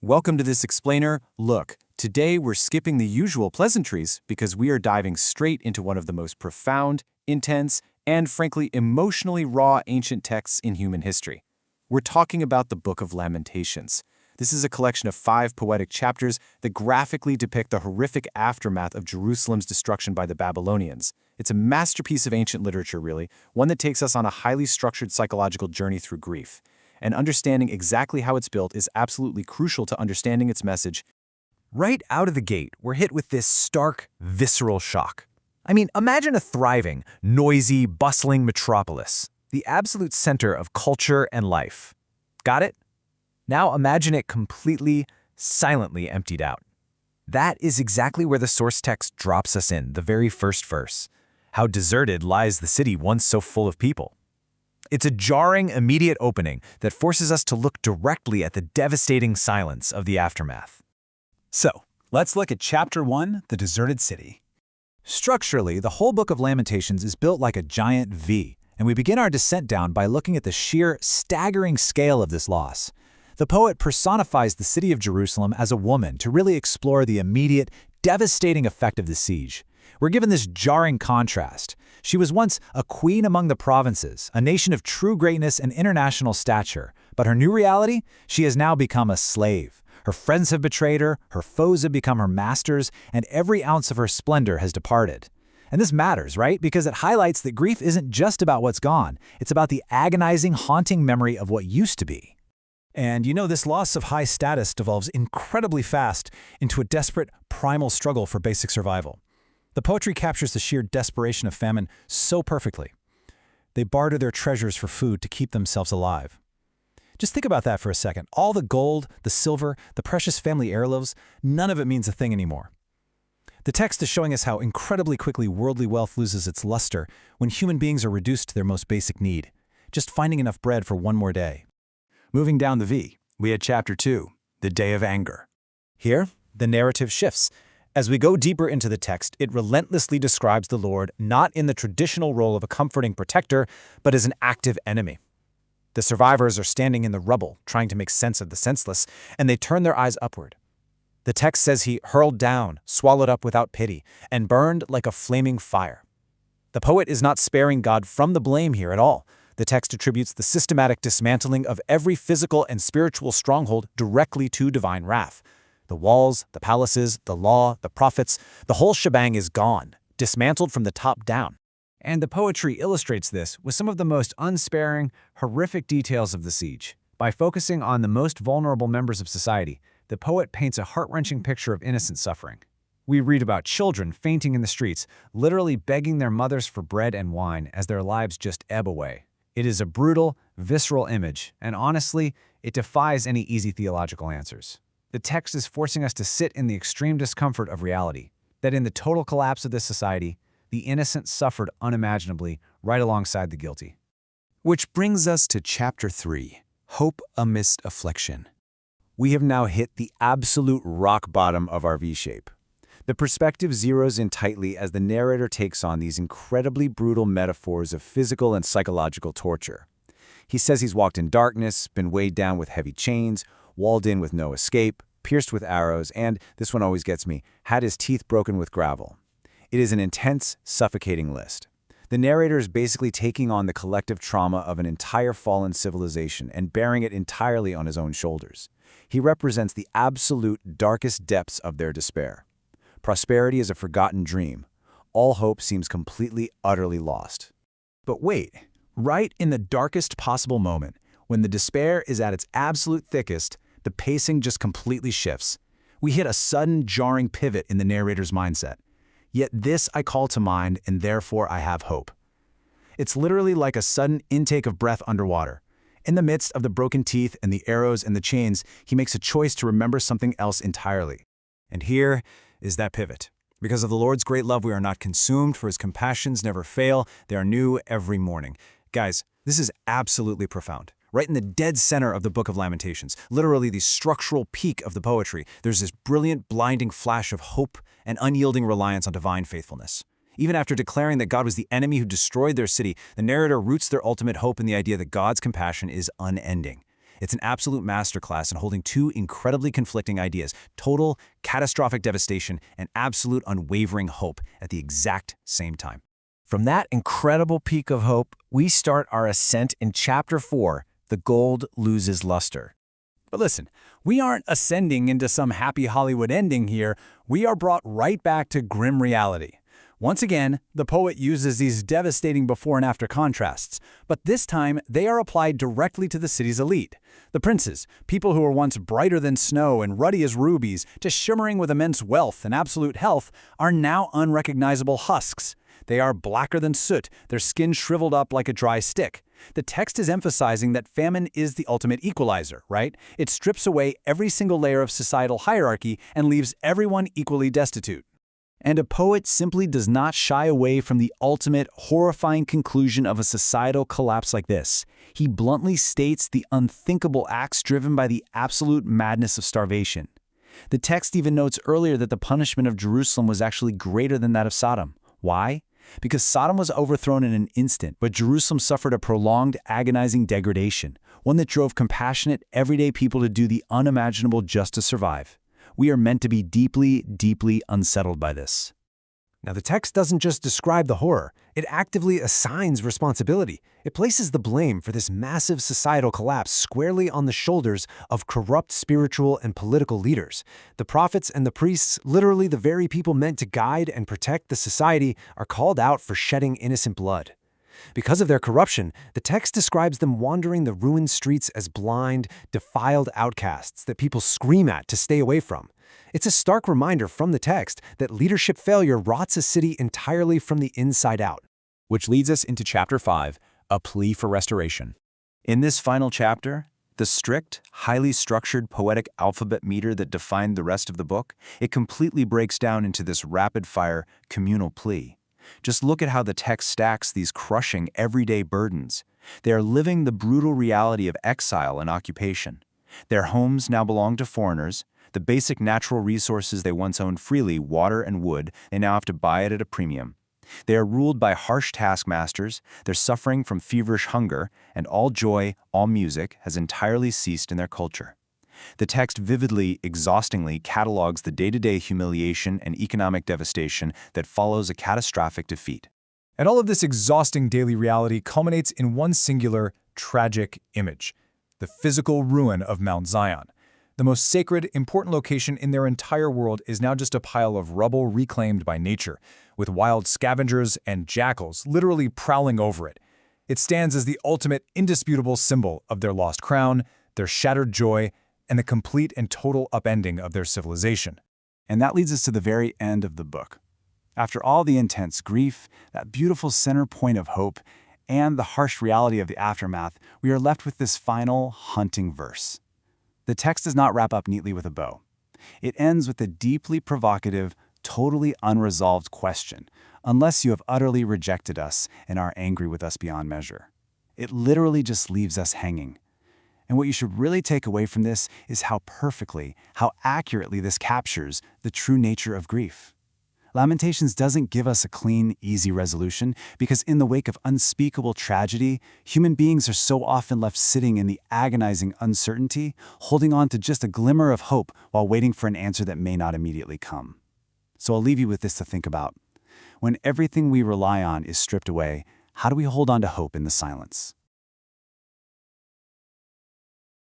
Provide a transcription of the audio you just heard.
Welcome to this explainer. Look, today we're skipping the usual pleasantries because we are diving straight into one of the most profound, intense, and frankly emotionally raw ancient texts in human history. We're talking about the Book of Lamentations. This is a collection of 5 poetic chapters that graphically depict the horrific aftermath of Jerusalem's destruction by the Babylonians. It's a masterpiece of ancient literature, really, one that takes us on a highly structured psychological journey through grief. And understanding exactly how it's built is absolutely crucial to understanding its message. Right out of the gate, we're hit with this stark, visceral shock. I mean, imagine a thriving, noisy, bustling metropolis, the absolute center of culture and life. Got it? Now imagine it completely, silently emptied out. That is exactly where the source text drops us in, the very first verse. How deserted lies the city once so full of people. It's a jarring, immediate opening that forces us to look directly at the devastating silence of the aftermath. So, let's look at Chapter 1, The Deserted City. Structurally, the whole Book of Lamentations is built like a giant V, and we begin our descent down by looking at the sheer, staggering scale of this loss. The poet personifies the city of Jerusalem as a woman to really explore the immediate, devastating effect of the siege. We're given this jarring contrast. She was once a queen among the provinces, a nation of true greatness and international stature. But her new reality? She has now become a slave. Her friends have betrayed her, her foes have become her masters, and every ounce of her splendor has departed. And this matters, right? Because it highlights that grief isn't just about what's gone. It's about the agonizing, haunting memory of what used to be. And you know, this loss of high status devolves incredibly fast into a desperate, primal struggle for basic survival. The poetry captures the sheer desperation of famine so perfectly. They barter their treasures for food to keep themselves alive. Just think about that for a second. All the gold, the silver, the precious family heirlooms, none of it means a thing anymore. The text is showing us how incredibly quickly worldly wealth loses its luster when human beings are reduced to their most basic need, just finding enough bread for one more day. Moving down the V, we had Chapter 2, The Day of Anger. Here, the narrative shifts. As we go deeper into the text, it relentlessly describes the Lord not in the traditional role of a comforting protector, but as an active enemy. The survivors are standing in the rubble, trying to make sense of the senseless, and they turn their eyes upward. The text says he hurled down, swallowed up without pity, and burned like a flaming fire. The poet is not sparing God from the blame here at all. The text attributes the systematic dismantling of every physical and spiritual stronghold directly to divine wrath. The walls, the palaces, the law, the prophets, the whole shebang is gone, dismantled from the top down. And the poetry illustrates this with some of the most unsparing, horrific details of the siege. By focusing on the most vulnerable members of society, the poet paints a heart-wrenching picture of innocent suffering. We read about children fainting in the streets, literally begging their mothers for bread and wine as their lives just ebb away. It is a brutal, visceral image, and honestly, it defies any easy theological answers. The text is forcing us to sit in the extreme discomfort of reality, that in the total collapse of this society, the innocent suffered unimaginably right alongside the guilty. Which brings us to Chapter 3, Hope Amidst Affliction. We have now hit the absolute rock bottom of our V-shape. The perspective zeroes in tightly as the narrator takes on these incredibly brutal metaphors of physical and psychological torture. He says he's walked in darkness, been weighed down with heavy chains, walled in with no escape, pierced with arrows, and, this one always gets me, had his teeth broken with gravel. It is an intense, suffocating list. The narrator is basically taking on the collective trauma of an entire fallen civilization and bearing it entirely on his own shoulders. He represents the absolute darkest depths of their despair. Prosperity is a forgotten dream. All hope seems completely, utterly lost. But wait, right in the darkest possible moment, when the despair is at its absolute thickest, the pacing just completely shifts. We hit a sudden, jarring pivot in the narrator's mindset. Yet this I call to mind, and therefore I have hope. It's literally like a sudden intake of breath underwater. In the midst of the broken teeth and the arrows and the chains, he makes a choice to remember something else entirely. And here is that pivot. Because of the Lord's great love, we are not consumed, for his compassions never fail. They are new every morning. Guys, this is absolutely profound. Right in the dead center of the Book of Lamentations, literally the structural peak of the poetry, there's this brilliant, blinding flash of hope and unyielding reliance on divine faithfulness. Even after declaring that God was the enemy who destroyed their city, the narrator roots their ultimate hope in the idea that God's compassion is unending. It's an absolute masterclass in holding two incredibly conflicting ideas: total, catastrophic devastation and absolute unwavering hope at the exact same time. From that incredible peak of hope, we start our ascent in Chapter 4, The Gold Loses Luster. But listen, we aren't ascending into some happy Hollywood ending here. We are brought right back to grim reality. Once again, the poet uses these devastating before and after contrasts, but this time they are applied directly to the city's elite. The princes, people who were once brighter than snow and ruddy as rubies, to shimmering with immense wealth and absolute health, are now unrecognizable husks. They are blacker than soot, their skin shriveled up like a dry stick. The text is emphasizing that famine is the ultimate equalizer, right? It strips away every single layer of societal hierarchy and leaves everyone equally destitute. And a poet simply does not shy away from the ultimate, horrifying conclusion of a societal collapse like this. He bluntly states the unthinkable acts driven by the absolute madness of starvation. The text even notes earlier that the punishment of Jerusalem was actually greater than that of Sodom. Why? Because Sodom was overthrown in an instant, but Jerusalem suffered a prolonged, agonizing degradation, one that drove compassionate, everyday people to do the unimaginable just to survive. We are meant to be deeply, deeply unsettled by this. Now, the text doesn't just describe the horror, it actively assigns responsibility. It places the blame for this massive societal collapse squarely on the shoulders of corrupt spiritual and political leaders. The prophets and the priests, literally the very people meant to guide and protect the society, are called out for shedding innocent blood. Because of their corruption, the text describes them wandering the ruined streets as blind, defiled outcasts that people scream at to stay away from. It's a stark reminder from the text that leadership failure rots a city entirely from the inside out. Which leads us into Chapter 5, A Plea for Restoration. In this final chapter, the strict, highly structured poetic alphabet meter that defined the rest of the book, it completely breaks down into this rapid-fire, communal plea. Just look at how the text stacks these crushing, everyday burdens. They are living the brutal reality of exile and occupation. Their homes now belong to foreigners. The basic natural resources they once owned freely, water and wood, they now have to buy it at a premium. They are ruled by harsh taskmasters, they're suffering from feverish hunger, and all joy, all music has entirely ceased in their culture. The text vividly, exhaustingly catalogs the day-to-day humiliation and economic devastation that follows a catastrophic defeat. And all of this exhausting daily reality culminates in one singular, tragic image: the physical ruin of Mount Zion. The most sacred, important location in their entire world is now just a pile of rubble reclaimed by nature, with wild scavengers and jackals literally prowling over it. It stands as the ultimate, indisputable symbol of their lost crown, their shattered joy, and the complete and total upending of their civilization. And that leads us to the very end of the book. After all the intense grief, that beautiful center point of hope, and the harsh reality of the aftermath, we are left with this final, haunting verse. The text does not wrap up neatly with a bow. It ends with a deeply provocative, totally unresolved question: unless you have utterly rejected us and are angry with us beyond measure. It literally just leaves us hanging. And what you should really take away from this is how perfectly, how accurately this captures the true nature of grief. Lamentations doesn't give us a clean, easy resolution because in the wake of unspeakable tragedy, human beings are so often left sitting in the agonizing uncertainty, holding on to just a glimmer of hope while waiting for an answer that may not immediately come. So I'll leave you with this to think about. When everything we rely on is stripped away, how do we hold on to hope in the silence?